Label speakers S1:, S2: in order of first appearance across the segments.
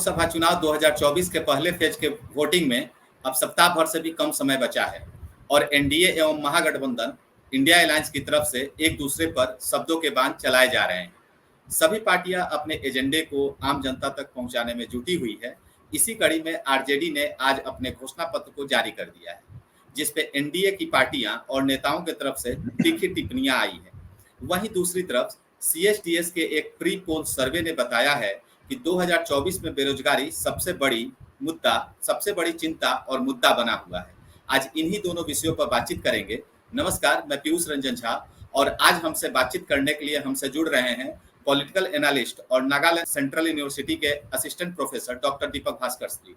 S1: लोकसभा चुनाव 2024 के पहले फेज के वोटिंग में अब सप्ताह भर से भी कम समय बचा है और एनडीए एवं महागठबंधन इंडिया अलायंस की तरफ से एक दूसरे पर शब्दों के बाण चलाए जा रहे हैं। सभी पार्टियां अपने एजेंडे को आम जनता तक पहुंचाने में जुटी हुई है। इसी कड़ी में आरजेडी ने आज अपने घोषणा पत्र को जारी कर दिया है, जिसपे एनडीए की पार्टियां और नेताओं की तरफ से तीखी टिप्पणियां आई है। वहीं दूसरी तरफ सीएसडीएस के एक प्री पोल सर्वे ने बताया है कि 2024 में बेरोजगारी सबसे बड़ी चिंता और मुद्दा बना हुआ है। आज इन्हीं दोनों विषयों पर बातचीत करेंगे। नमस्कार, मैं पीयूष रंजन झा और आज हमसे बातचीत करने के लिए हमसे जुड़ रहे हैं पॉलिटिकल एनालिस्ट और नागालैंड सेंट्रल यूनिवर्सिटी के असिस्टेंट प्रोफेसर डॉक्टर दीपक भास्कर जी।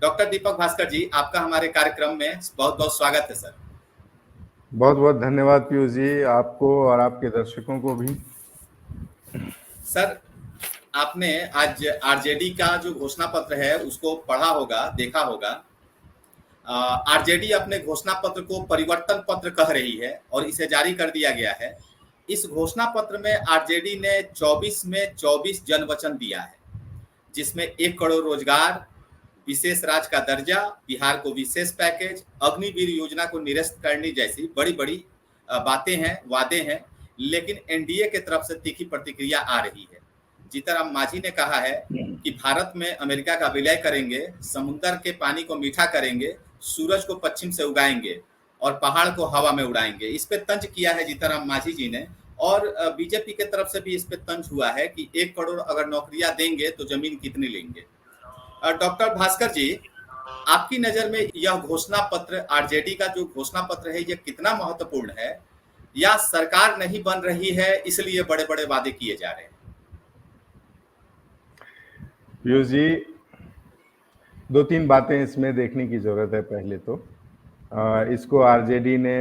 S1: डॉक्टर दीपक भास्कर जी, आपका हमारे कार्यक्रम में बहुत बहुत स्वागत है सर।
S2: बहुत बहुत धन्यवाद पीयूष जी, आपको और आपके दर्शकों को भी।
S1: सर, आपने आज आरजेडी का जो घोषणा पत्र है उसको पढ़ा होगा, देखा होगा। आरजेडी अपने घोषणा पत्र को परिवर्तन पत्र कह रही है और इसे जारी कर दिया गया है। इस घोषणा पत्र में आरजेडी ने 24 में 24 जन वचन दिया है, जिसमें 1 करोड़ रोजगार, विशेष राज्य का दर्जा, बिहार को विशेष पैकेज, अग्निवीर योजना को निरस्त करने जैसी बड़ी बड़ी बातें हैं, वादे हैं। लेकिन एनडीए की तरफ से तीखी प्रतिक्रिया आ रही है। जीतन मांझी ने कहा है कि भारत में अमेरिका का विलय करेंगे, समुद्र के पानी को मीठा करेंगे, सूरज को पश्चिम से उगाएंगे और पहाड़ को हवा में उड़ाएंगे। इस पे तंज किया है जीतन मांझी जी ने। और बीजेपी के तरफ से भी इस पे तंज हुआ है कि 1 करोड़ अगर नौकरियां देंगे तो जमीन कितनी लेंगे। डॉक्टर भास्कर जी, आपकी नजर में यह घोषणा पत्र, आरजेडी का जो घोषणा पत्र है, यह कितना महत्वपूर्ण है, या सरकार नहीं बन रही है इसलिए बड़े बड़े वादे किए जा रहे हैं?
S2: पीयूष जी, 2-3 बातें इसमें देखने की जरूरत है। पहले तो इसको आरजेडी ने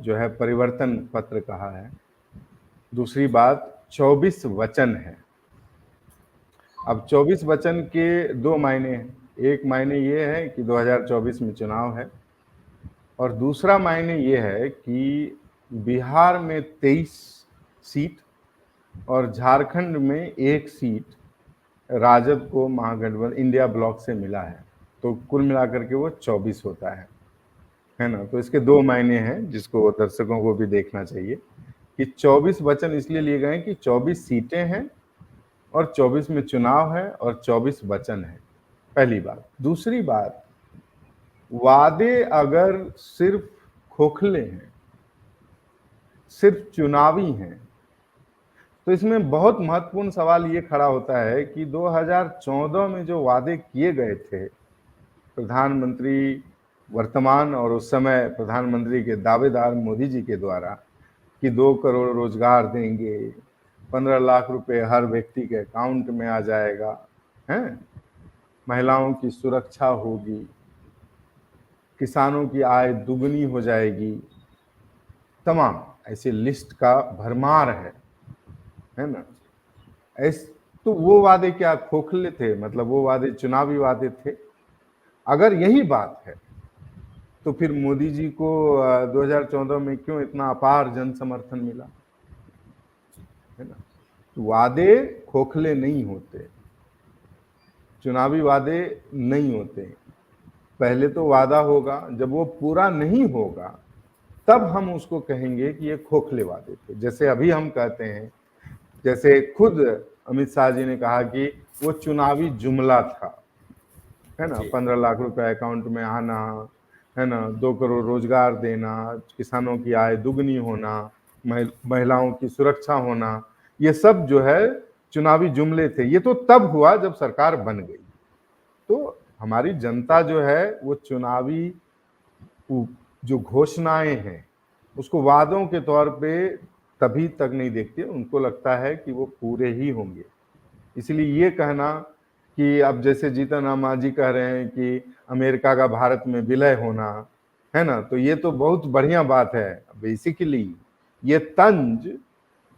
S2: जो है परिवर्तन पत्र कहा है। दूसरी बात 24 वचन है। अब 24 वचन के 2 मायने हैं। एक मायने ये है कि 2024 में चुनाव है और दूसरा मायने ये है कि बिहार में 23 सीट और झारखंड में 1 सीट राजद को महागठबंधन इंडिया ब्लॉक से मिला है, तो कुल मिलाकर के वो 24 होता है ना। तो इसके 2 मायने हैं जिसको दर्शकों को भी देखना चाहिए कि 24 वचन इसलिए लिए गए कि 24 सीटें हैं और 24 में चुनाव है और 24 वचन है। पहली बात। दूसरी बात, वादे अगर सिर्फ खोखले हैं, सिर्फ चुनावी हैं, तो इसमें बहुत महत्वपूर्ण सवाल ये खड़ा होता है कि 2014 में जो वादे किए गए थे प्रधानमंत्री वर्तमान और उस समय प्रधानमंत्री के दावेदार मोदी जी के द्वारा कि 2 करोड़ रोजगार देंगे, 15 लाख रुपए हर व्यक्ति के अकाउंट में आ जाएगा, हैं, महिलाओं की सुरक्षा होगी, किसानों की आय दुगनी हो जाएगी, तमाम ऐसे लिस्ट का भरमार है ना। तो वो वादे क्या खोखले थे? मतलब वो वादे चुनावी वादे थे। अगर यही बात है तो फिर मोदी जी को 2014 में क्यों इतना अपार जन समर्थन मिला, है ना। वादे खोखले नहीं होते, चुनावी वादे नहीं होते। पहले तो वादा होगा, जब वो पूरा नहीं होगा तब हम उसको कहेंगे कि ये खोखले वादे थे। जैसे अभी हम कहते हैं, जैसे खुद अमित शाह जी ने कहा कि वो चुनावी जुमला था, है ना। 15 लाख रुपए अकाउंट में आना, है ना, 2 करोड़ रोजगार देना, किसानों की आय दुगनी होना, महिलाओं की सुरक्षा होना, ये सब जो है चुनावी जुमले थे। ये तो तब हुआ जब सरकार बन गई। तो हमारी जनता जो है वो चुनावी जो घोषणाएं हैं उसको वादों के तौर पे तभी तक नहीं देखती, उनको लगता है कि वो पूरे ही होंगे। इसलिए ये कहना कि अब जैसे जीतन राम मांझी कह रहे हैं कि अमेरिका का भारत में विलय होना, है ना, तो ये तो बहुत बढ़िया बात है। बेसिकली ये तंज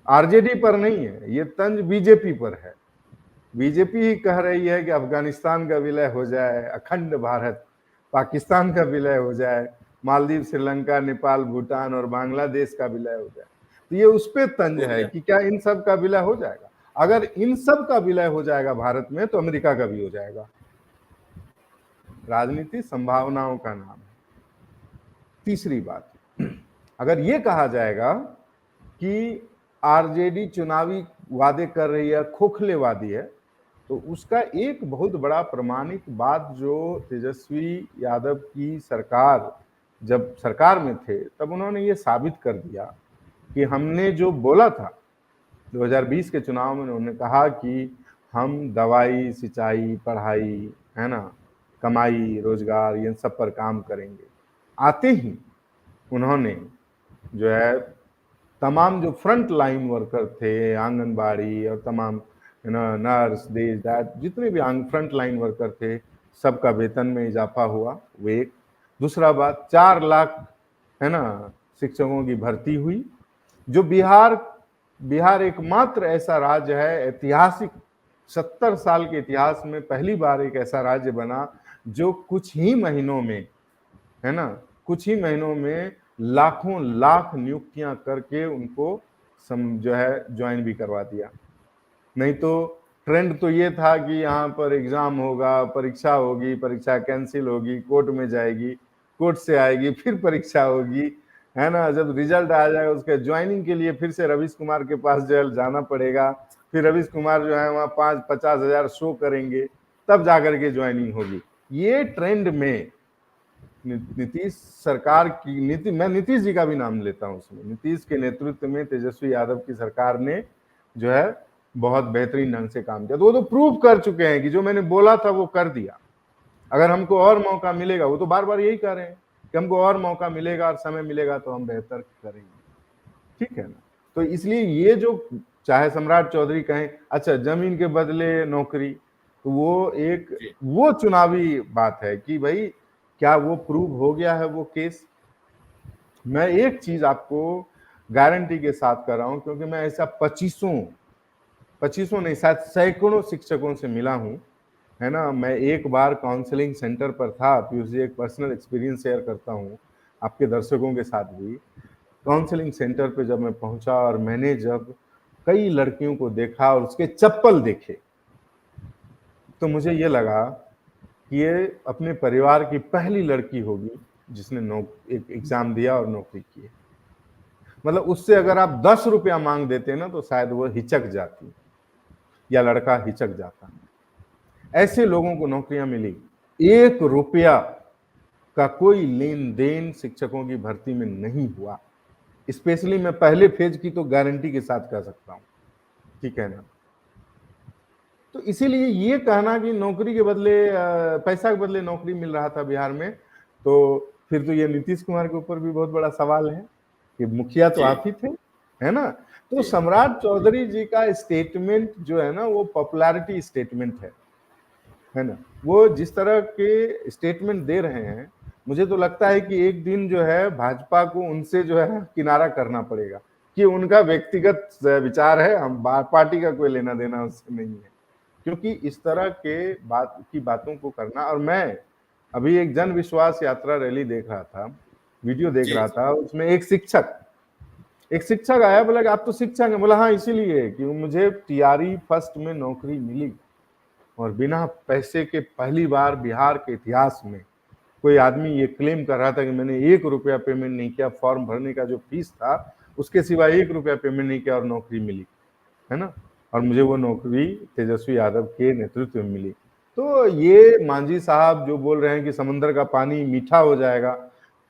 S2: आरजेडी पर नहीं है, ये तंज बीजेपी पर है। बीजेपी ही कह रही है कि अफगानिस्तान का विलय हो जाए, अखंड भारत, पाकिस्तान का विलय हो जाए, मालदीव, श्रीलंका, नेपाल, भूटान और बांग्लादेश का विलय हो जाए। तो ये उस पे तंज है कि क्या इन सब का विलय हो जाएगा। अगर इन सब का विलय हो जाएगा भारत में तो अमेरिका का भी हो जाएगा। राजनीति संभावनाओं का नाम है। तीसरी बात, अगर ये कहा जाएगा कि आरजेडी चुनावी वादे कर रही है, खोखलेवादी है, तो उसका एक बहुत बड़ा प्रमाणिक बात जो तेजस्वी यादव की सरकार जब सरकार में थे तब उन्होंने ये साबित कर दिया कि हमने जो बोला था 2020 के चुनाव में, उन्होंने कहा कि हम दवाई, सिंचाई, पढ़ाई, है ना, कमाई, रोजगार, इन सब पर काम करेंगे। आते ही उन्होंने जो है तमाम जो फ्रंट लाइन वर्कर थे, आंगनबाड़ी और तमाम नर्स, जितने भी फ्रंट लाइन वर्कर थे, सबका वेतन में इजाफा हुआ। वो एक। दूसरा बात, 4 लाख है ना शिक्षकों की भर्ती हुई। जो बिहार एकमात्र ऐसा राज्य है, ऐतिहासिक 70 साल के इतिहास में पहली बार एक ऐसा राज्य बना जो कुछ ही महीनों में, है ना, कुछ ही महीनों में लाखों लाख नियुक्तियां करके उनको जो है ज्वाइन भी करवा दिया। नहीं तो ट्रेंड तो ये था कि यहाँ पर एग्जाम होगा, परीक्षा होगी, परीक्षा कैंसिल होगी, कोर्ट में जाएगी, कोर्ट से आएगी, फिर परीक्षा होगी, है ना, जब रिजल्ट आ जाएगा उसके ज्वाइनिंग के लिए फिर से रवीश कुमार के पास जो है जाना पड़ेगा, फिर रवीश कुमार जो है वहाँ 50 हजार शो करेंगे, तब जाकर के ज्वाइनिंग होगी। ये ट्रेंड में नीतीश सरकार की नीति, मैं नीतीश जी का भी नाम लेता हूं उसमें, नीतीश के नेतृत्व में तेजस्वी यादव की सरकार ने जो है बहुत बेहतरीन ढंग से काम किया। तो वो तो प्रूव कर चुके हैं कि जो मैंने बोला था वो कर दिया। अगर हमको और मौका मिलेगा, वो तो बार बार यही कह रहे हैं कि हमको और मौका मिलेगा और समय मिलेगा तो हम बेहतर करेंगे, ठीक है ना। तो इसलिए ये जो चाहे सम्राट चौधरी कहें, अच्छा जमीन के बदले नौकरी, तो वो चुनावी बात है कि भाई क्या वो प्रूव हो गया है वो केस। मैं एक चीज आपको गारंटी के साथ कर रहा हूं, क्योंकि मैं ऐसा 25 नहीं शायद सैकड़ों शिक्षकों से मिला हूं, है ना। मैं एक बार काउंसलिंग सेंटर पर था, पीयूष जी, एक पर्सनल एक्सपीरियंस शेयर करता हूं आपके दर्शकों के साथ भी। काउंसलिंग सेंटर पे जब मैं पहुंचा और मैंने जब कई लड़कियों को देखा और उसके चप्पल देखे, तो मुझे ये लगा कि ये अपने परिवार की पहली लड़की होगी जिसने एक एग्जाम दिया और नौकरी की। मतलब उससे अगर आप 10 रुपया मांग देते ना तो शायद वो हिचक जाती या लड़का हिचक जाता। ऐसे लोगों को नौकरियां मिली। 1 रुपया का कोई लेन देन शिक्षकों की भर्ती में नहीं हुआ। स्पेशली मैं पहले फेज की तो गारंटी के साथ कह सकता हूं, ठीक है ना। तो इसीलिए ये कहना कि नौकरी के बदले पैसा के बदले नौकरी मिल रहा था बिहार में, तो फिर तो ये नीतीश कुमार के ऊपर भी बहुत बड़ा सवाल है कि मुखिया तो आप ही थे, है ना। तो सम्राट चौधरी जी का स्टेटमेंट जो है ना वो पॉपुलैरिटी स्टेटमेंट है ना। वो जिस तरह के स्टेटमेंट दे रहे हैं, मुझे तो लगता है कि एक दिन जो है भाजपा को उनसे जो है किनारा करना पड़ेगा कि उनका व्यक्तिगत विचार है, हम पार्टी का कोई लेना देना उससे नहीं है। क्योंकि इस तरह के बातों को करना, और मैं अभी एक जन विश्वास यात्रा रैली देख रहा था, वीडियो देख रहा था, उसमें एक शिक्षक आया, बोला कि आप तो शिक्षक हैं। बोला हाँ इसीलिए कि मुझे टीआरई फर्स्ट में नौकरी मिली और बिना पैसे के पहली बार बिहार के इतिहास में कोई आदमी ये क्लेम कर रहा था कि मैंने 1 रुपया पेमेंट नहीं किया, फॉर्म भरने का जो फीस था उसके सिवा 1 रुपया पेमेंट नहीं किया और नौकरी मिली, है ना। और मुझे वो नौकरी तेजस्वी यादव के नेतृत्व में मिली। तो ये मांझी साहब जो बोल रहे हैं कि समंदर का पानी मीठा हो जाएगा,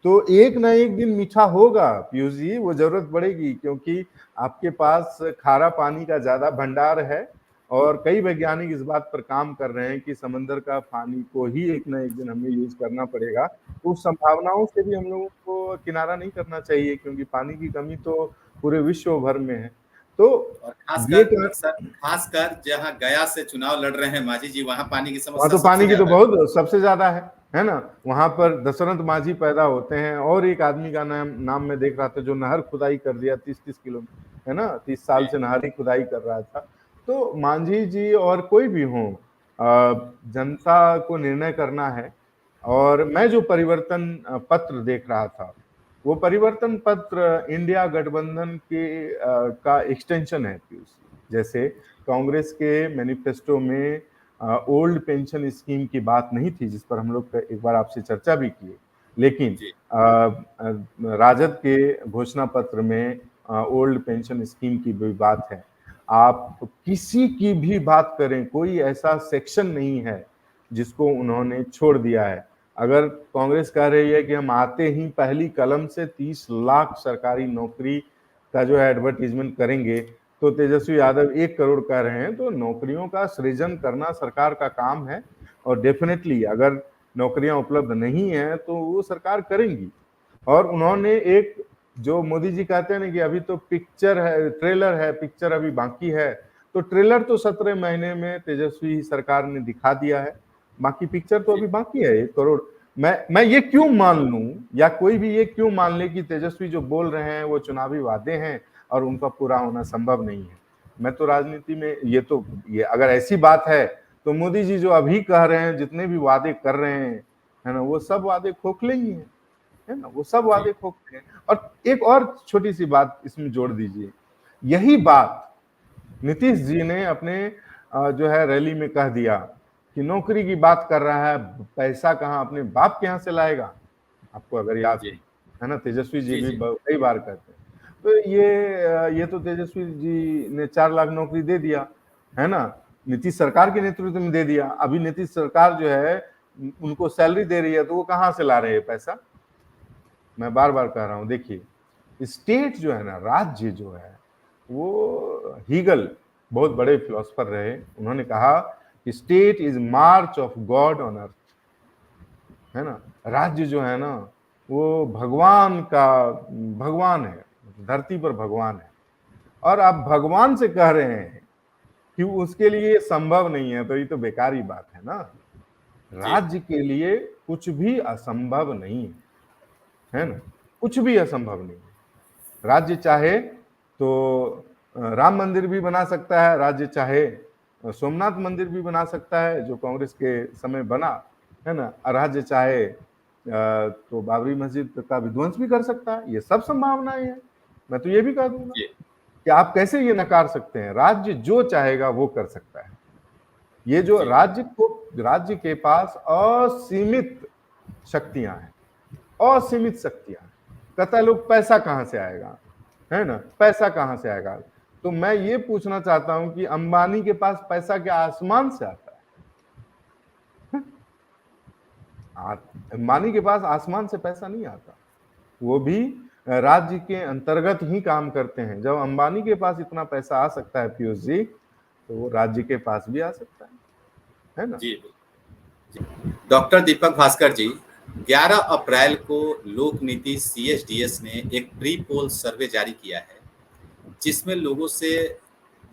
S2: तो एक ना एक दिन मीठा होगा पीयूष जी, वो जरूरत पड़ेगी, क्योंकि आपके पास खारा पानी का ज्यादा भंडार है और कई वैज्ञानिक इस बात पर काम कर रहे हैं कि समंदर का पानी को ही एक ना एक दिन हमें यूज करना पड़ेगा। तो उस संभावनाओं से भी हम लोगों को किनारा नहीं करना चाहिए, क्योंकि पानी की कमी तो पूरे विश्व भर में है। तो
S1: और खासकर जहाँ गया से चुनाव लड़ रहे हैं मांझी जी, वहां पानी की समस्या,
S2: तो पानी की तो बहुत सबसे ज्यादा है ना। वहां पर दशरथ मांझी पैदा होते हैं, और एक आदमी का नाम मैं देख रहा था जो नहर खुदाई कर दिया 30 किलो, है ना, 30 साल से नहर ही खुदाई कर रहा था। तो मांझी जी और कोई भी हो, जनता को निर्णय करना है। और मैं जो परिवर्तन पत्र देख रहा था, वो परिवर्तन पत्र इंडिया गठबंधन के का एक्सटेंशन है पीयूष। जैसे कांग्रेस के मैनिफेस्टो में ओल्ड पेंशन स्कीम की बात नहीं थी, जिस पर हम लोग एक बार आपसे चर्चा भी किए, लेकिन
S1: जी
S2: राजद के घोषणा पत्र में ओल्ड पेंशन स्कीम की भी बात है। आप किसी की भी बात करें, कोई ऐसा सेक्शन नहीं है जिसको उन्होंने छोड़ दिया है। अगर कांग्रेस कह रही है कि हम आते ही पहली कलम से 30 लाख सरकारी नौकरी का जो है एडवर्टीजमेंट करेंगे, तो तेजस्वी यादव 1 करोड़ कह रहे हैं, तो नौकरियों का सृजन करना सरकार का काम है। और डेफिनेटली अगर नौकरियां उपलब्ध नहीं है तो वो सरकार करेंगी। और उन्होंने एक, जो मोदी जी कहते हैं ना कि अभी तो पिक्चर है, ट्रेलर है, पिक्चर अभी बाकी है, तो ट्रेलर तो 17 महीने में तेजस्वी सरकार ने दिखा दिया है, बाकी पिक्चर तो
S1: जी
S2: अभी बाकी है। 1 करोड़ मैं ये क्यों मान लूं, या कोई भी ये क्यों मान ले कि तेजस्वी जो बोल रहे हैं वो चुनावी वादे हैं और उनका पूरा होना संभव नहीं है। मैं तो राजनीति में ये अगर ऐसी बात है तो मोदी जी जो अभी कह रहे हैं, जितने भी वादे कर रहे हैं, है ना, वो सब वादे खोखले ही हैं, है ना, वो सब
S1: जी
S2: वादे खोखले हैं। और एक और छोटी सी बात इसमें जोड़ दीजिए, यही बात नीतीश जी ने अपने जो है रैली में कह दिया कि नौकरी की बात कर रहा है, पैसा कहाँ अपने बाप के यहाँ से लाएगा। आपको अगर याद
S1: जी
S2: है ना, तेजस्वी जी
S1: जी
S2: भी
S1: जी
S2: कई बार कहते हैं। तो ये तो तेजस्वी जी ने 4 लाख नौकरी दे दिया, है ना, नीतीश सरकार के नेतृत्व में दे दिया। अभी नीतीश सरकार जो है उनको सैलरी दे रही है, तो वो कहाँ से ला रहे हैं पैसा। मैं बार बार कह रहा हूं, देखिए स्टेट जो है ना, राज्य जो है, वो हीगल बहुत बड़े फिलोसफर रहे, उन्होंने कहा कि state is March of God on earth, है ना। राज्य जो है ना वो भगवान है, धरती पर भगवान है। और आप भगवान से कह रहे हैं कि उसके लिए संभव नहीं है, तो ये तो बेकार ही बात है ना।
S1: जी
S2: राज्य के लिए कुछ भी असंभव नहीं है ना, कुछ भी असंभव नहीं है। राज्य चाहे तो राम मंदिर भी बना सकता है, राज्य चाहे सोमनाथ मंदिर भी बना सकता है, जो कांग्रेस के समय बना, है ना। राज्य चाहे तो बाबरी मस्जिद का विध्वंस भी कर सकता है। ये सब संभावनाएं हैं। मैं तो ये भी कह दूंगा
S1: जी
S2: कि आप कैसे ये नकार सकते हैं, राज्य जो चाहेगा वो कर सकता है। ये जो
S1: जी
S2: राज्य के पास असीमित शक्तियां हैं, असीमित शक्तियां। कहता है लोग पैसा कहां से आएगा, है ना, पैसा कहां से आएगा। तो मैं ये पूछना चाहता हूं कि अंबानी के पास पैसा क्या आसमान से आता है? अंबानी के पास आसमान से पैसा नहीं आता, वो भी राज्य के अंतर्गत ही काम करते हैं। जब अंबानी के पास इतना पैसा आ सकता है पीयूष जी, तो वो राज्य के पास भी आ सकता है ना।
S1: जी डॉक्टर दीपक भास्कर जी, 11 अप्रैल को लोक नीति CSDS ने एक प्री पोल सर्वे जारी किया है, जिसमें लोगों से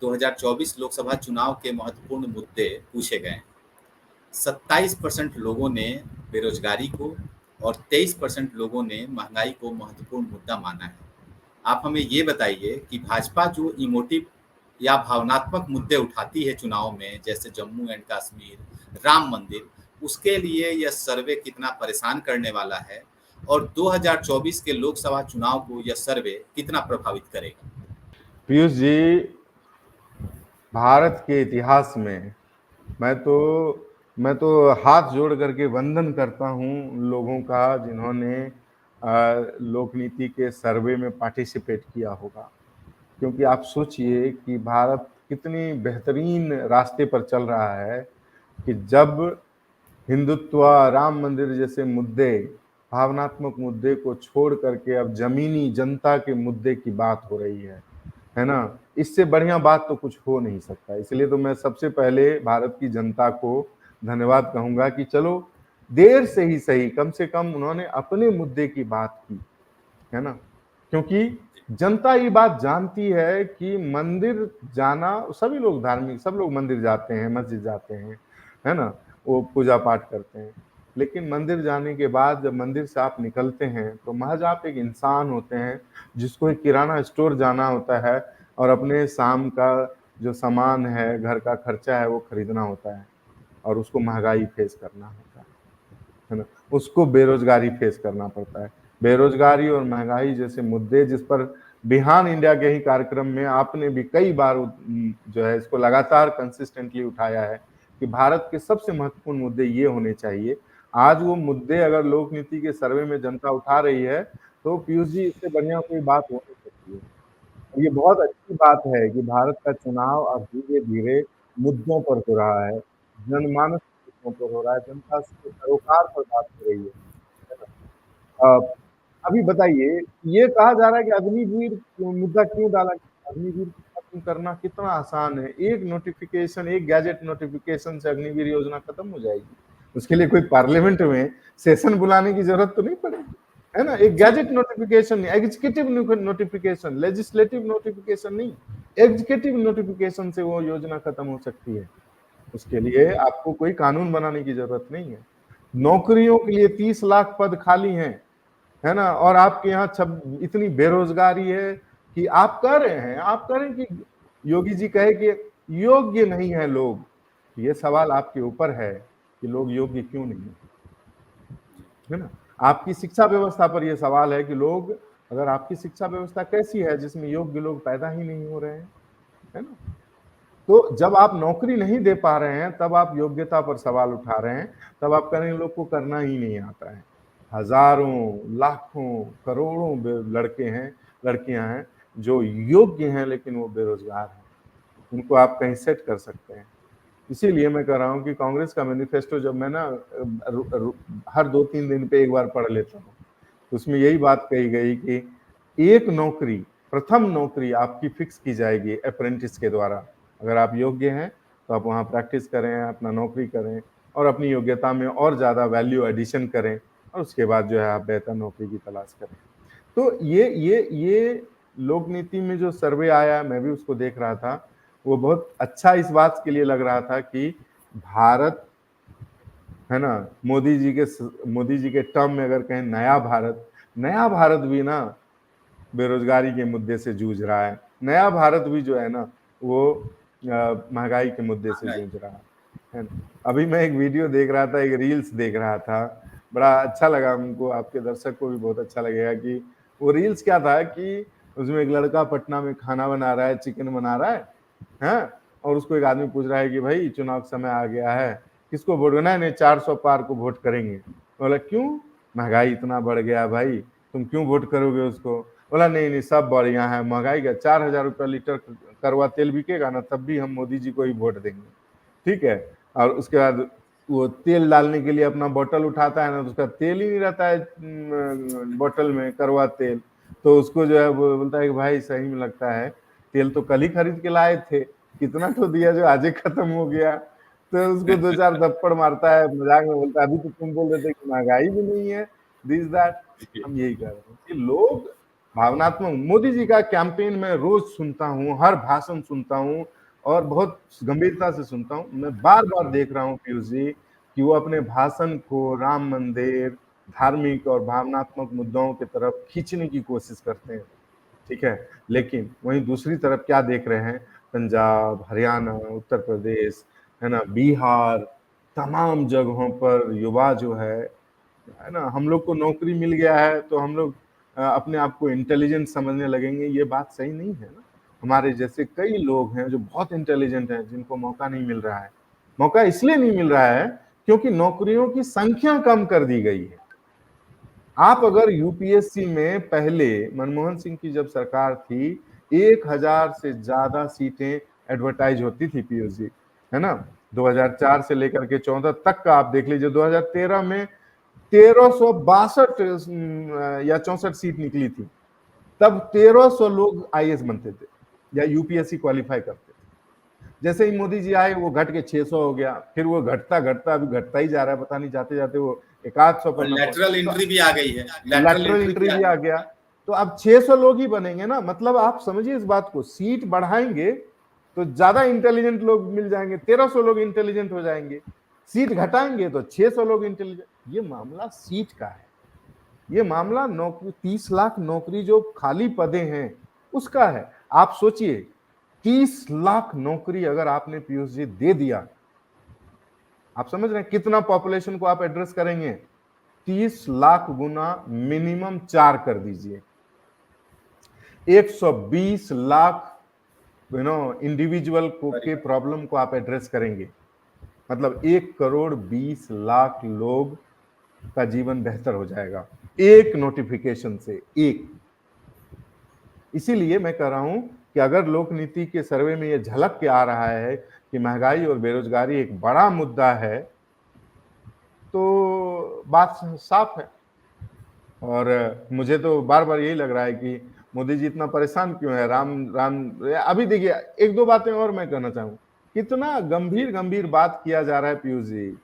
S1: 2024 लोकसभा चुनाव के महत्वपूर्ण मुद्दे पूछे गए। 27% लोगों ने बेरोजगारी को और 23% लोगों ने महंगाई को महत्वपूर्ण मुद्दा माना है। आप हमें ये बताइए कि भाजपा जो इमोटिव या भावनात्मक मुद्दे उठाती है चुनाव में, जैसे जम्मू एंड कश्मीर, राम मंदिर, उसके लिए यह सर्वे कितना परेशान करने वाला है और 2024 के लोकसभा चुनाव को यह सर्वे कितना प्रभावित करेगा?
S2: पीयूष जी, भारत के इतिहास में मैं तो हाथ जोड़ करके वंदन करता हूं उन लोगों का जिन्होंने लोकनीति के सर्वे में पार्टिसिपेट किया होगा। क्योंकि आप सोचिए कि भारत कितनी बेहतरीन रास्ते पर चल रहा है कि जब हिंदुत्व, राम मंदिर जैसे मुद्दे, भावनात्मक मुद्दे को छोड़ करके अब जमीनी जनता के मुद्दे की बात हो रही है ना। इससे बढ़िया बात तो कुछ हो नहीं सकता। इसलिए तो मैं सबसे पहले भारत की जनता को धन्यवाद कहूंगा कि चलो देर से ही सही, कम से कम उन्होंने अपने मुद्दे की बात की, है ना। क्योंकि जनता ये बात जानती है कि मंदिर जाना, सभी लोग धार्मिक, सब लोग मंदिर जाते हैं, मस्जिद जाते हैं, है ना, वो पूजा पाठ करते हैं। लेकिन मंदिर जाने के बाद जब मंदिर से आप निकलते हैं तो महज आप एक इंसान होते हैं जिसको एक किराना स्टोर जाना होता है और अपने शाम का जो सामान है, घर का खर्चा है, वो खरीदना होता है। और उसको महंगाई फेस करना होता है ना, उसको बेरोजगारी फेस करना पड़ता है। बेरोजगारी और महंगाई जैसे मुद्दे जिस पर बिहान इंडिया के ही कार्यक्रम में आपने भी कई बार जो है इसको लगातार कंसिस्टेंटली उठाया है कि भारत के सबसे महत्वपूर्ण मुद्दे ये होने चाहिए। आज वो मुद्दे अगर लोक नीति के सर्वे में जनता उठा रही है तो पीयूष जी इससे बढ़िया कोई बात हो नहीं सकती है। और ये बहुत अच्छी बात है कि भारत का चुनाव अब धीरे धीरे मुद्दों पर हो रहा है, जनमानस के मुद्दों पर हो रहा है, जनता से सरोकार पर बात हो रही है ना? अभी बताइए, ये कहा जा रहा है कि अग्निवीर मुद्दा क्यों डाला गया? अग्निवीर को खत्म करना कितना आसान है। एक नोटिफिकेशन, एक गैजेट नोटिफिकेशन से अग्निवीर योजना खत्म हो जाएगी। उसके लिए कोई पार्लियामेंट में सेशन बुलाने की जरूरत तो नहीं पड़ेगी, है ना? एक gadget notification, executive notification, legislative notification नहीं, एग्जीक्यूटिव नोटिफिकेशन से वो योजना खत्म हो सकती है। उसके लिए आपको कोई कानून बनाने की जरूरत नहीं है। नौकरियों के लिए 30 लाख पद खाली हैं, है ना? और आपके यहाँ इतनी बेरोजगारी है कि आप कह रहे हैं कि योगी जी कहे कि योग्य नहीं है लोग। ये सवाल आपके ऊपर है कि लोग योग्य क्यों नहीं है ना? आपकी शिक्षा व्यवस्था पर यह सवाल है कि लोग, अगर आपकी शिक्षा व्यवस्था कैसी है जिसमें योग्य लोग पैदा ही नहीं हो रहे हैं, है ना? तो जब आप नौकरी नहीं दे पा रहे हैं तब आप योग्यता पर सवाल उठा रहे हैं, तब आप कह रहे हैं लोग को करना ही नहीं आता है। हजारों, लाखों, करोड़ों लड़के हैं, लड़कियां हैं जो योग्य हैं लेकिन वो बेरोजगार हैं। उनको आप कहीं सेट कर सकते हैं। इसीलिए मैं कह रहा हूं कि कांग्रेस का मैनिफेस्टो जब मैं ना हर 2-3 दिन पे एक बार पढ़ लेता हूँ, उसमें यही बात कही गई कि एक नौकरी, प्रथम नौकरी आपकी फिक्स की जाएगी अप्रेंटिस के द्वारा। अगर आप योग्य हैं तो आप वहाँ प्रैक्टिस करें, अपना नौकरी करें और अपनी योग्यता में और ज़्यादा वैल्यू एडिशन करें और उसके बाद जो है आप बेहतर नौकरी की तलाश करें। तो ये लोक नीति में जो सर्वे आया, मैं भी उसको देख रहा था, वो बहुत अच्छा इस बात के लिए लग रहा था कि भारत, है ना, मोदी जी के टर्म में अगर कहें नया भारत भी ना बेरोजगारी के मुद्दे से जूझ रहा है। नया भारत भी जो है ना वो महंगाई के मुद्दे से जूझ रहा है ना? अभी मैं एक वीडियो देख रहा था, एक रील्स देख रहा था, बड़ा अच्छा लगा हमको, आपके दर्शक को भी बहुत अच्छा लगेगा कि वो रील्स क्या था कि उसमें एक लड़का पटना में खाना बना रहा है, चिकन बना रहा है, और उसको एक आदमी पूछ रहा है कि भाई चुनाव समय आ गया है, किसको वोट करना है? 400 पार को वोट करेंगे। बोला क्यों? महंगाई इतना बढ़ गया भाई, तुम क्यों वोट करोगे उसको? बोला नहीं सब बढ़िया है, महंगाई का 4,000 रुपया लीटर करवा तेल बिकेगा ना तब भी हम मोदी जी को ही वोट देंगे, ठीक है? और उसके बाद वो तेल डालने के लिए अपना बोतल उठाता है ना, तो उसका तेल ही नहीं रहता है बोतल में, करवा तेल। तो उसको जो है वो बोलता है कि भाई सही में लगता है तेल तो कल ही खरीद के लाए थे, कितना तो दिया जो आज ही खत्म हो गया। तो उसको 2-4 थप्पड़ मारता है, मजाक में बोलता है अभी तो तुम बोल रहे थे कि महंगाई भी नहीं है, दिस दैट। हम यही कह रहे हैं कि लोग भावनात्मक, मोदी जी का कैंपेन में रोज सुनता हूँ, हर भाषण सुनता हूँ और बहुत गंभीरता से सुनता हूँ। मैं बार बार देख रहा हूँ पीयूष जी कि वो अपने भाषण को राम मंदिर, धार्मिक और भावनात्मक मुद्दों की तरफ खींचने की कोशिश करते हैं, ठीक है? लेकिन वहीं दूसरी तरफ क्या देख रहे हैं? पंजाब, हरियाणा, उत्तर प्रदेश, है ना, बिहार, तमाम जगहों पर युवा जो है ना, हम लोग को नौकरी मिल गया है तो हम लोग अपने आप को इंटेलिजेंट समझने लगेंगे। ये बात सही नहीं है ना। हमारे जैसे कई लोग हैं जो बहुत इंटेलिजेंट हैं, जिनको मौका नहीं मिल रहा है। मौका इसलिए नहीं मिल रहा है क्योंकि नौकरियों की संख्या कम कर दी गई है। आप अगर यूपीएससी में पहले मनमोहन सिंह की जब सरकार थी, 1000 से ज्यादा सीटें एडवर्टाइज होती थी पीयूष जी, है ना? 2004 से लेकर के 14 तक का आप देख लीजिए। 2013 में 1362 या 64 सीट निकली थी। तब 1300 लोग आईएएस बनते थे या यूपीएससी क्वालिफाई करते थे। जैसे ही मोदी जी आए वो घट के 600 हो गया, फिर वो घटता घटता अभी घटता ही जा रहा है, पता नहीं जाते जाते वो 100 पर
S1: लैटरल एंट्री भी आ गई है,
S2: लैटरल एंट्री भी आ गया। तो अब 600 लोग ही बनेंगे ना, मतलब आप समझिए इस बात को, सीट बढ़ाएंगे तो ज्यादा इंटेलिजेंट लोग मिल जाएंगे, 1300 लोग इंटेलिजेंट हो जाएंगे। सीट घटाएंगे तो 600 लोग इंटेलिजेंट। ये मामला सीट का है, ये मामला नौकरी, 30 लाख नौकरी जो खाली पदे हैं उसका है। आप सोचिए 30 लाख नौकरी अगर आपने पीयूष जी दे दिया, आप समझ रहे हैं कितना पॉपुलेशन को आप एड्रेस करेंगे? 30 लाख गुना मिनिमम 4 कर दीजिए। 120 लाख इंडिविजुअल को के प्रॉब्लम को आप एड्रेस करेंगे, मतलब 1,20,00,000 लोग का जीवन बेहतर हो जाएगा एक नोटिफिकेशन से, एक। इसीलिए मैं कह रहा हूं कि अगर लोक नीति के सर्वे में ये झलक के आ रहा है कि महंगाई और बेरोजगारी एक बड़ा मुद्दा है, तो बात साफ है। और मुझे तो बार बार यही लग रहा है कि मोदी जी इतना परेशान क्यों है। राम राम अभी देखिए, एक दो बातें और मैं कहना चाहूँ, कितना गंभीर गंभीर बात किया जा रहा है पीयूष जी,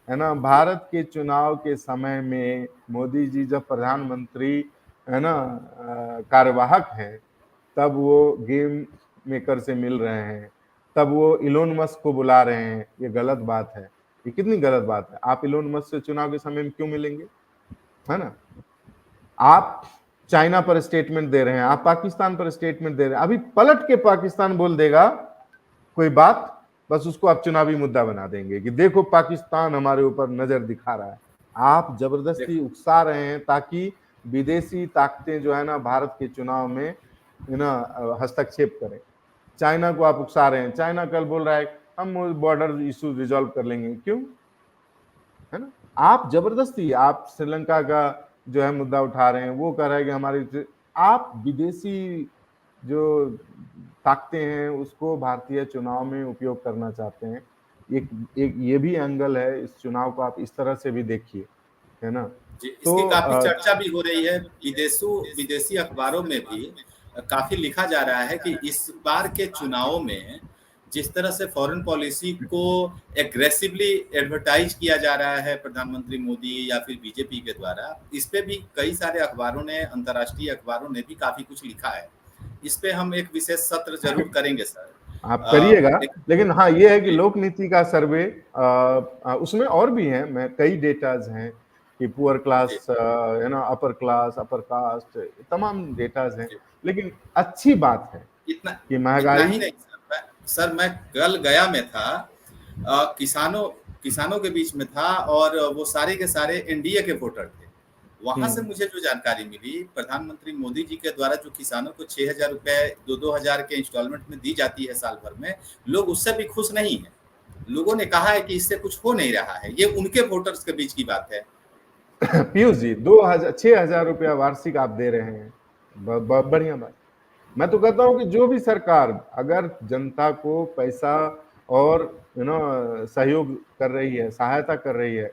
S2: है ना। भारत के चुनाव के समय में मोदी जी जब प्रधानमंत्री, है ना, कार्यवाहक हैं, तब वो गेम मेकर से मिल रहे हैं, तब वो इलोन मस्क को बुला रहे हैं। ये गलत बात है, ये कितनी गलत बात है। आप इलोन मस्क से चुनाव के समय में क्यों मिलेंगे, है ना। आप चाइना पर स्टेटमेंट दे रहे हैं, आप पाकिस्तान पर स्टेटमेंट दे रहे हैं, अभी पलट के पाकिस्तान बोल देगा कोई बात, बस उसको आप चुनावी मुद्दा बना देंगे कि देखो पाकिस्तान हमारे ऊपर नजर दिखा रहा है। आप जबरदस्ती उकसा रहे हैं ताकि विदेशी ताकतें जो है ना भारत के चुनाव में ना हस्तक्षेप करें। चाइना को आप उकसा रहे हैं, चाइना कल बोल रहा है हम बॉर्डर इशू रिजॉल्व कर लेंगे, क्यों, है ना। आप जबरदस्ती, आप श्रीलंका का जो है मुद्दा उठा रहे हैं, वो कह रहा है कि हमारी, आप विदेशी जो ताकतें हैं उसको भारतीय चुनाव में उपयोग करना चाहते हैं। एक ये भी एंगल है, इस चुनाव को आप इस तरह से भी देखिए, है ना।
S1: इसकी काफी चर्चा भी हो रही है, विदेशी अखबारों में भी काफी लिखा जा रहा है कि इस बार के चुनावों में जिस तरह से फॉरेन पॉलिसी को एग्रेसिवली एडवर्टाइज किया जा रहा है प्रधानमंत्री मोदी या फिर बीजेपी के द्वारा, इस पे भी कई सारे अखबारों ने, अंतर्राष्ट्रीय अखबारों ने भी काफी कुछ लिखा है। इस पे हम एक विशेष सत्र जरूर करेंगे सर,
S2: आप करिएगा। लेकिन हाँ, ये है कि लोक नीति का सर्वे, उसमें और भी है, मैं कई डेटाज हैं कि पुअर क्लास, है ना, अपर क्लास, अपर कास्ट, तमाम डेटाज हैं। लेकिन अच्छी बात है
S1: इतना
S2: कि महंगाई
S1: नहीं सर, मैं कल गया में था, किसानों के बीच में था, और वो सारे के सारे एनडीए के वोटर थे। वहां से मुझे जो जानकारी मिली, प्रधानमंत्री मोदी जी के द्वारा जो किसानों को 6,000 रुपए 2,000 के इंस्टॉलमेंट में दी जाती है साल भर में, लोग उससे भी खुश नहीं है। लोगों ने कहा है कि इससे कुछ हो नहीं रहा है। ये उनके वोटर्स के बीच की बात है।
S2: पीयूष जी, 6,000 रुपया वार्षिक आप दे रहे हैं, बढ़िया बात। मैं तो कहता हूं कि जो भी सरकार अगर जनता को पैसा और सहयोग कर रही है, सहायता कर रही है,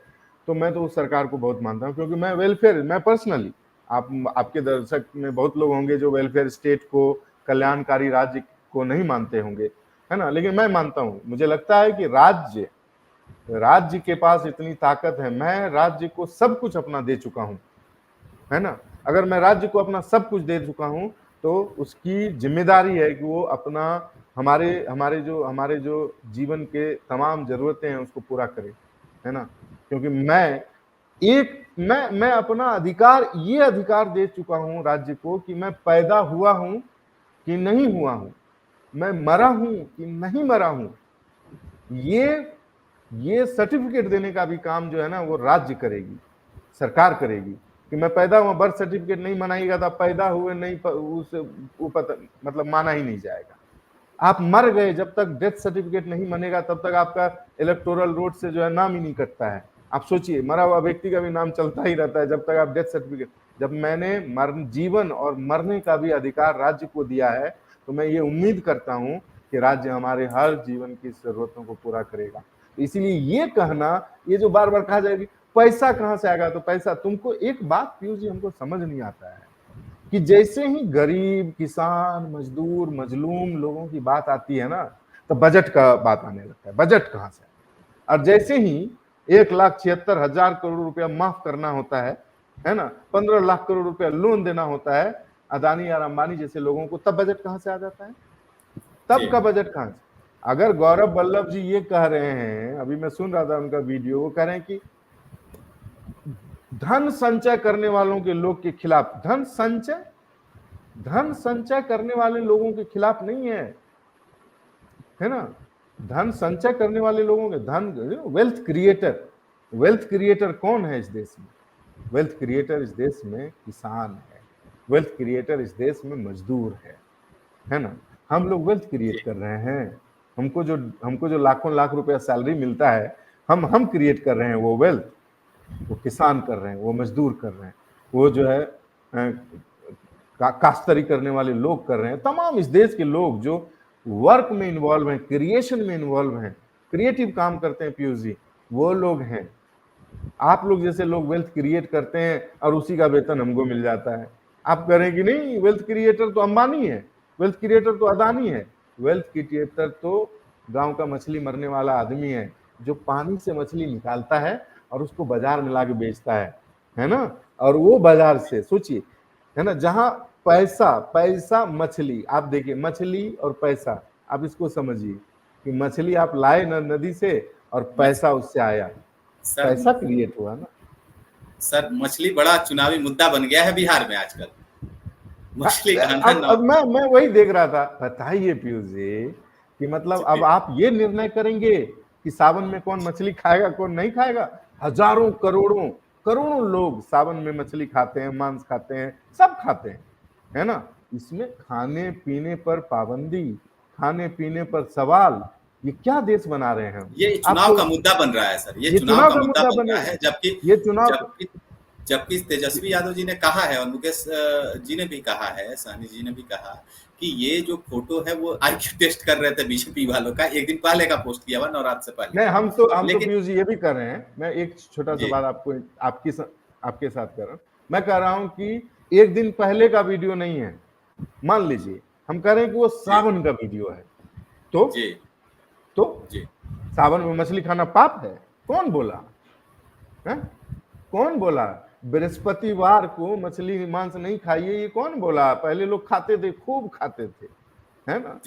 S2: तो मैं तो उस सरकार को बहुत मानता हूं। क्योंकि मैं वेलफेयर, मैं पर्सनली, आपके दर्शक में बहुत लोग होंगे जो वेलफेयर स्टेट को, कल्याणकारी राज्य को नहीं मानते होंगे, है ना। लेकिन मैं मानता हूं, मुझे लगता है कि राज्य के पास इतनी ताकत है। मैं राज्य को सब कुछ अपना दे चुका हूं, है ना। अगर मैं राज्य को अपना सब कुछ दे चुका हूं, तो उसकी जिम्मेदारी है कि वो अपना हमारे जो जीवन के तमाम जरूरतें हैं उसको पूरा करे, है ना। क्योंकि मैं अपना अधिकार दे चुका हूं राज्य को कि मैं पैदा हुआ हूं कि नहीं हुआ हूं, मैं मरा हूं कि नहीं मरा हूं। ये सर्टिफिकेट देने का भी काम जो है ना वो राज्य करेगी, सरकार करेगी। कि मैं पैदा हुआ, बर्थ सर्टिफिकेट नहीं मनाएगा तो पैदा हुए नहीं, मतलब माना ही नहीं जाएगा। आप मर गए, जब तक डेथ सर्टिफिकेट नहीं बनेगा तब तक आपका इलेक्टोरल रोड से जो है नाम ही नहीं कटता है। आप सोचिए, मरा हुआ व्यक्ति का भी नाम चलता ही रहता है जब तक आप डेथ सर्टिफिकेट। जब मैंने जीवन और मरने का भी अधिकार राज्य को दिया है, तो मैं ये उम्मीद करता हूं कि राज्य हमारे हर जीवन की जरूरतों को पूरा करेगा। इसीलिए ये कहना, ये जो बार बार कहा जाएगा पैसा कहां से आएगा, तो पैसा, तुमको एक बात पीयूष जी हमको समझ नहीं आता है कि जैसे ही गरीब, किसान, मजदूर, मजलूम लोगों की बात आती है ना, तो बजट का बात आने लगता है, बजट कहां से। और जैसे ही 1,76,000 करोड़ रुपया माफ करना होता है ना, 15 लाख करोड़ रुपया लोन देना होता है अदानी या अंबानी जैसे लोगों को, तब बजट कहां से आ जाता है, तब का बजट कहां से। अगर गौरव वल्लभ जी ये कह रहे हैं, अभी मैं सुन रहा था उनका वीडियो, वो कह रहे हैं कि धन संचय करने वालों के लोग के खिलाफ, धन संचय करने वाले लोगों के खिलाफ नहीं है ना। धन संचय करने वाले लोगों के, वेल्थ क्रिएटर कौन है इस देश में? वेल्थ क्रिएटर इस देश में किसान है, वेल्थ क्रिएटर इस देश में मजदूर है ना। हम लोग वेल्थ क्रिएट कर रहे हैं। हमको जो लाखों लाख रुपया सैलरी मिलता है, हम क्रिएट कर रहे हैं वो वेल्थ। वो किसान कर रहे हैं, वो मजदूर कर रहे हैं, वो जो है काश्तकारी करने वाले लोग कर रहे हैं, तमाम इस देश के लोग जो वर्क में इन्वॉल्व हैं, क्रिएशन में इन्वॉल्व हैं, क्रिएटिव काम करते हैं पीयूष जी, वो लोग हैं। आप लोग जैसे लोग वेल्थ क्रिएट करते हैं और उसी का वेतन हमको मिल जाता है। आप करें कि नहीं, वेल्थ क्रिएटर तो अंबानी है, वेल्थ क्रिएटर तो अदानी है, वेल्थ क्रिएटर तो गांव का मछली मरने वाला आदमी है, जो पानी से मछली निकालता है और उसको बाजार में लाके बेचता है ना। और वो बाजार से सोचिए, है ना, जहां पैसा मछली, आप देखिए मछली और पैसा, आप इसको समझिए कि मछली आप लाए नदी से और पैसा उससे आया, पैसा क्रिएट हुआ ना।
S1: सर मछली बड़ा चुनावी मुद्दा बन गया है बिहार में आजकल, मछली
S2: अब मैं वही देख रहा था। बताइए पीयूष जी कि मतलब अब आप ये निर्णय करेंगे कि सावन में कौन मछली खाएगा कौन नहीं खाएगा। हजारों करोड़ों लोग सावन में मछली खाते हैं, मांस खाते हैं, सब खाते हैं, है ना। इसमें खाने पीने पर पाबंदी, खाने पीने पर सवाल, ये क्या देश बना रहे हैं हम?
S1: ये चुनाव का मुद्दा बन रहा है सर, ये चुनाव का मुद्दा बन रहा है। जबकि तेजस्वी यादव जी ने कहा है और मुकेश जी ने भी कहा है, सहनी जी ने भी कहा कि ये जो फोटो है वो आईक्यू टेस्ट कर रहे थे बीजेपी वालों का, एक दिन पहले का पोस्ट किया हुआ नवरात्र से पहले।
S2: नहीं, हम तो पीयूष जी ये भी कर रहे हैं। मैं एक छोटा सा बात आपके साथ कर रहा हूँ। मैं कह रहा हूँ कि एक दिन पहले का वीडियो नहीं है। मान लीजिए हम कह रहे हैं कि वो सावन का वीडियो है, तो सावन में मछली खाना पाप है? कौन बोला है? कौन बोला? बृहस्पतिवार को मछली मांस नहीं खाइए, ये कौन बोला? पहले लोग खाते थे, खूब खाते थे, है ना।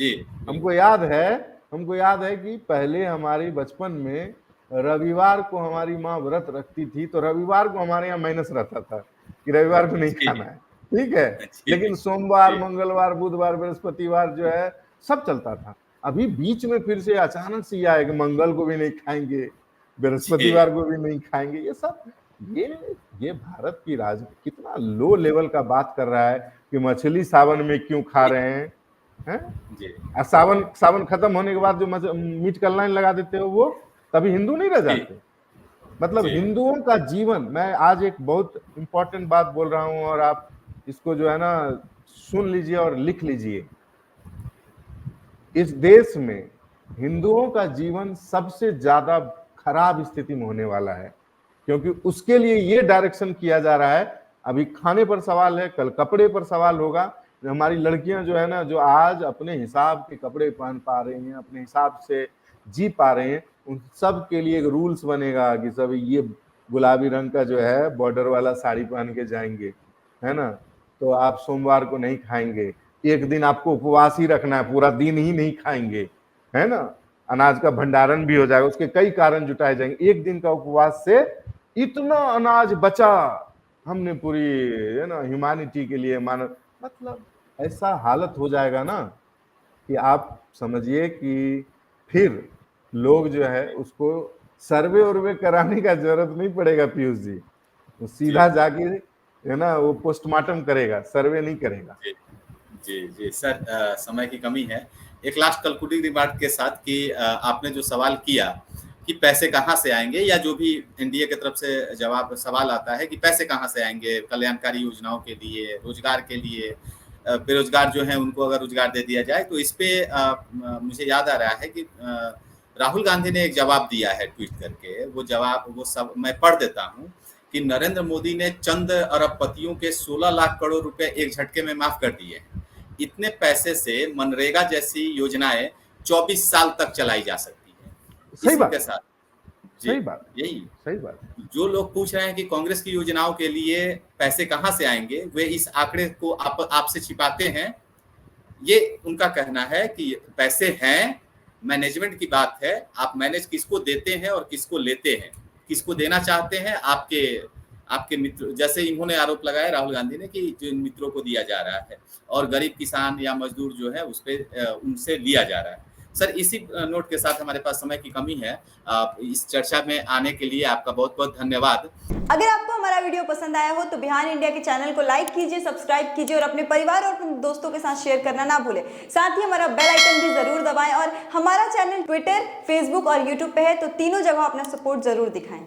S2: हमको याद है कि पहले हमारे बचपन में रविवार को हमारी माँ व्रत रखती थी, तो रविवार को हमारे यहाँ माइनस रहता था कि रविवार को नहीं खाना है, ठीक है। लेकिन सोमवार, मंगलवार, बुधवार, बृहस्पतिवार जो है सब चलता था। अभी बीच में फिर से अचानक से आया कि मंगल को भी नहीं खाएंगे, बृहस्पतिवार को भी नहीं खाएंगे। ये सब ये भारत की कितना लो लेवल का बात कर रहा है कि मछली सावन में क्यों खा रहे हैं? सावन खत्म होने के बाद जो मीट का लाइन लगा देते हो वो तभी हिंदू नहीं रह जाते। मतलब हिंदुओं का जीवन, मैं आज एक बहुत इंपॉर्टेंट बात बोल रहा हूं और आप इसको जो है ना सुन लीजिए और लिख लीजिए। इस देश में हिंदुओं का जीवन सबसे ज्यादा खराब स्थिति में होने वाला है, क्योंकि उसके लिए ये डायरेक्शन किया जा रहा है। अभी खाने पर सवाल है, कल कपड़े पर सवाल होगा। हमारी लड़कियां जो है ना, जो आज अपने हिसाब के कपड़े पहन पा रही हैं, अपने हिसाब से जी पा रहे हैं, उन सब के लिए एक रूल्स बनेगा कि सब ये गुलाबी रंग का जो है बॉर्डर वाला साड़ी पहन के जाएंगे, है ना। तो आप सोमवार को नहीं खाएंगे, एक दिन आपको उपवास ही रखना है, पूरा दिन ही नहीं खाएंगे, है ना। अनाज का भंडारण भी हो जाएगा, उसके कई कारण जुटाए जाएंगे। एक दिन का उपवास से इतना अनाज बचा, हमने पूरी, है ना, ह्यूमैनिटी के लिए मानव, मतलब ऐसा हालत हो जाएगा ना कि आप समझिए कि फिर लोग जो है उसको सर्वे उर्वे कराने का जरूरत नहीं पड़ेगा पीयूष जी, वो सीधा जाके, है ना, वो पोस्टमार्टम करेगा, सर्वे नहीं करेगा।
S1: जी सर, समय की कमी है। एक लास्ट कंक्लूडिंग रिमार्क के साथ कि आपने जो सवाल किया कि पैसे कहाँ से आएंगे, या जो भी एनडीए की तरफ से सवाल आता है कि पैसे कहाँ से आएंगे कल्याणकारी योजनाओं के लिए, रोजगार के लिए, बेरोजगार जो हैं उनको अगर रोजगार दे दिया जाए, तो इस पे मुझे याद आ रहा है कि राहुल गांधी ने एक जवाब दिया है ट्वीट करके। वो जवाब वो सब मैं पढ़ देता हूँ कि नरेंद्र मोदी ने चंद अरबपतियों के 16 लाख करोड़ रुपए एक झटके में माफ कर दिए। इतने पैसे से मनरेगा जैसी योजनाएं 24 साल तक चलाई जा सकती है।
S2: सही बात,
S1: सही बात। जो लोग पूछ रहे हैं कि कांग्रेस की योजनाओं के लिए पैसे कहां से आएंगे, वे इस आंकड़े को आपसे छिपाते हैं। ये उनका कहना है कि पैसे हैं, मैनेजमेंट की बात है, आप मैनेज किसको देते हैं और किसको लेते हैं, किसको देना चाहते हैं। आपके मित्र, जैसे इन्होंने आरोप लगाया राहुल गांधी ने कि जो इन मित्रों को दिया जा रहा है और गरीब किसान या मजदूर जो है उस पे उनसे लिया जा रहा है। सर इसी नोट के साथ हमारे पास समय की कमी है। इस चर्चा में आने के लिए आपका बहुत बहुत धन्यवाद।
S3: अगर आपको हमारा वीडियो पसंद आया हो तो बिहान इंडिया के चैनल को लाइक कीजिए, सब्सक्राइब कीजिए और अपने परिवार और अपने दोस्तों के साथ शेयर करना ना भूलें। साथ ही हमारा बेल आइकन भी जरूर दबाएं और हमारा चैनल ट्विटर, फेसबुक और यूट्यूब पे है, तो तीनों जगह अपना सपोर्ट जरूर दिखाएं।